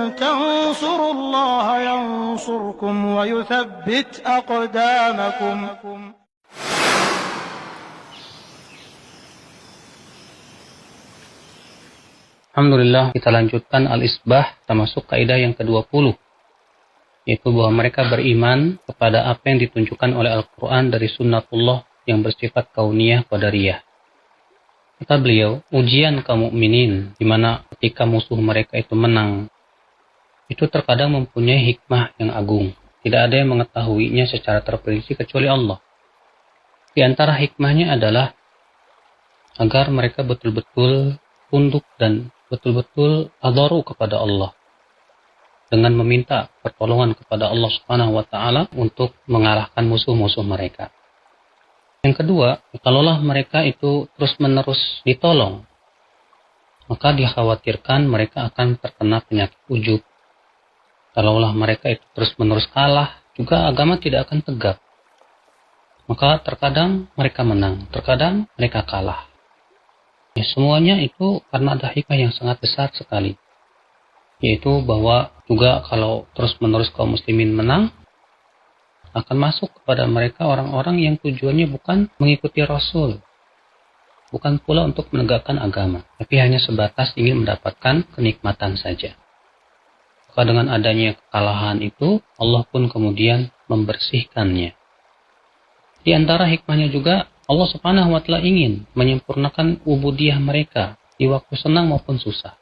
تنصروا الله ينصركم ويثبت أقدامكم. Alhamdulillah, kita lanjutkan Al-Isbah termasuk kaidah yang ke-20, yaitu bahwa mereka beriman kepada apa yang ditunjukkan oleh Al-Quran dari sunnatullah yang bersifat kauniyah qadariyah. Kata beliau, ujian kaum mukminin di mana ketika musuh mereka itu menang, itu terkadang mempunyai hikmah yang agung. Tidak ada yang mengetahuinya secara terperinci kecuali Allah. Di antara hikmahnya adalah agar mereka betul-betul tunduk dan betul-betul adharu kepada Allah dengan meminta pertolongan kepada Allah Subhanahu wa taala untuk mengalahkan musuh-musuh mereka. Yang kedua, kalaulah mereka itu terus-menerus ditolong, maka dikhawatirkan mereka akan terkena penyakit ujub. Kalaulah mereka itu terus-menerus kalah, juga agama tidak akan tegak. Maka terkadang mereka menang, terkadang mereka kalah. Ya, semuanya itu karena ada hikmah yang sangat besar sekali. Yaitu bahwa juga kalau terus-menerus kaum muslimin menang, akan masuk kepada mereka orang-orang yang tujuannya bukan mengikuti Rasul. Bukan pula untuk menegakkan agama, tapi hanya sebatas ingin mendapatkan kenikmatan saja. Maka dengan adanya kekalahan itu, Allah pun kemudian membersihkannya. Di antara hikmahnya juga, Allah Subhanahu wa taala ingin menyempurnakan ubudiyah mereka di waktu senang maupun susah.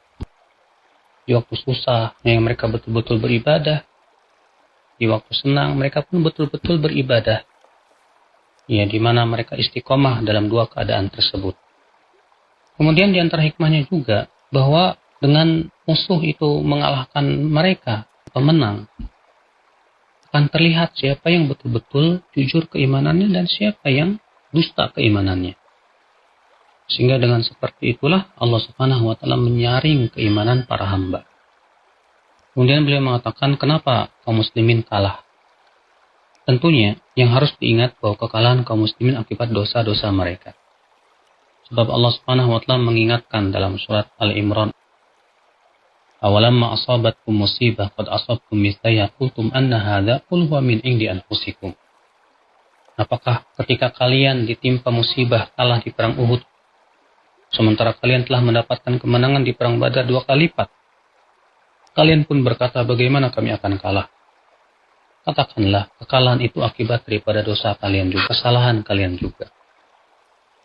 Di waktu susah, yang mereka betul-betul beribadah. Di waktu senang, mereka pun betul-betul beribadah. Ya, di mana mereka istiqomah dalam dua keadaan tersebut. Kemudian di antara hikmahnya juga, bahwa dengan musuh itu mengalahkan mereka, atau menang, akan terlihat siapa yang betul-betul jujur keimanannya dan siapa yang dusta keimanannya. Sehingga dengan seperti itulah Allah Subhanahu wa taala menyaring keimanan para hamba. Kemudian beliau mengatakan, kenapa kaum muslimin kalah? Tentunya yang harus diingat bahwa kekalahan kaum muslimin akibat dosa-dosa mereka. Sebab Allah Subhanahu wa taala mengingatkan dalam surat Al-Imran, awalamma asabatkum musibah qad asabtum mithlaiha qultum anna hadza qul huwa min indi anfusikum. Apakah ketika kalian ditimpa musibah kalah di perang Uhud, sementara kalian telah mendapatkan kemenangan di perang Badar 2 kali lipat, kalian pun berkata, bagaimana kami akan kalah? Katakanlah, kekalahan itu akibat daripada dosa kalian juga, kesalahan kalian juga.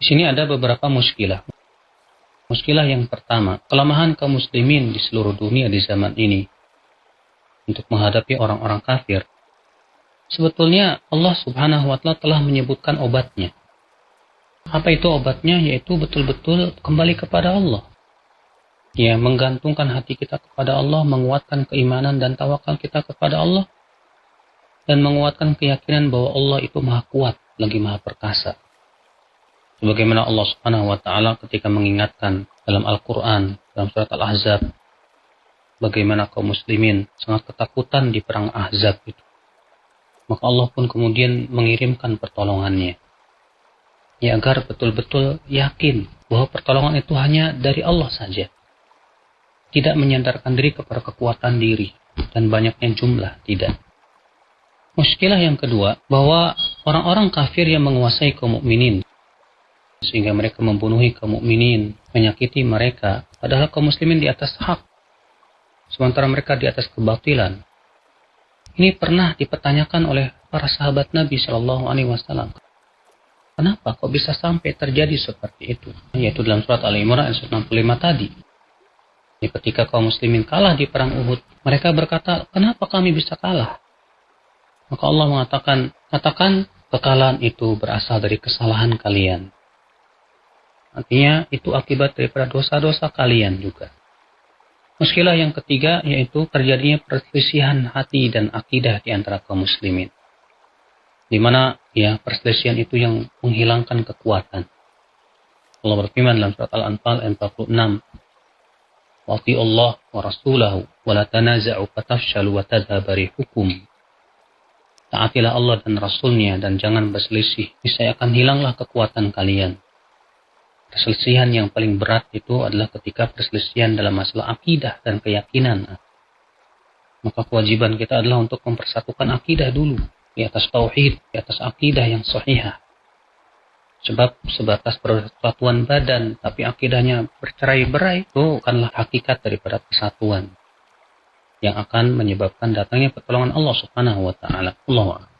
Di sini ada beberapa muskilah. Muskilah yang pertama, kelemahan kaum muslimin di seluruh dunia di zaman ini untuk menghadapi orang-orang kafir. Sebetulnya Allah Subhanahu wa taala telah menyebutkan obatnya. Apa itu obatnya? Yaitu betul-betul kembali kepada Allah. Ya, menggantungkan hati kita kepada Allah, menguatkan keimanan dan tawakal kita kepada Allah, dan menguatkan keyakinan bahwa Allah itu Maha Kuat, lagi Maha Perkasa. Sebagaimana Allah Subhanahu wa taala ketika mengingatkan dalam Al-Qur'an, dalam surat Al-Ahzab, bagaimana kaum muslimin sangat ketakutan di perang Ahzab itu. Maka Allah pun kemudian mengirimkan pertolongannya. Ya, agar betul-betul yakin bahwa pertolongan itu hanya dari Allah saja. Tidak menyandarkan diri kepada kekuatan diri dan banyaknya jumlah, tidak. Muskilah yang kedua, bahwa orang-orang kafir yang menguasai kaum mukminin, sehingga mereka membunuhi kaum mukminin, menyakiti mereka, padahal kaum muslimin di atas hak, sementara mereka di atas kebatilan. Ini pernah dipertanyakan oleh para sahabat Nabi Shallallahu Alaihi Wasallam. Kenapa kok bisa sampai terjadi seperti itu? Yaitu dalam surat Al-Imran ayat 65 tadi. Ya, ketika kaum muslimin kalah di perang Uhud, mereka berkata, kenapa kami bisa kalah? Maka Allah mengatakan, katakan kekalahan itu berasal dari kesalahan kalian. Artinya itu akibat daripada dosa-dosa kalian juga. Muskilah yang ketiga yaitu terjadinya perselisihan hati dan akidah di antara kaum muslimin. Di mana ya perselisihan itu yang menghilangkan kekuatan. Allah berfirman dalam surat Al-Anfal ayat 46. Wa Allah wa rasulahu wa la tanaza'u fatafshalu wa tadhhabu rihukum. Taatilah Allah dan Rasulnya dan jangan berselisih, niscaya akan hilanglah kekuatan kalian. Perselisihan yang paling berat itu adalah ketika perselisihan dalam masalah akidah dan keyakinan. Maka kewajiban kita adalah untuk mempersatukan akidah dulu, di atas tauhid, di atas akidah yang sahihah. Sebab sebatas persatuan badan, tapi akidahnya bercerai-berai, itu bukanlah hakikat daripada persatuan yang akan menyebabkan datangnya pertolongan Allah Subhanahu wa Ta'ala. Allahu a'lam.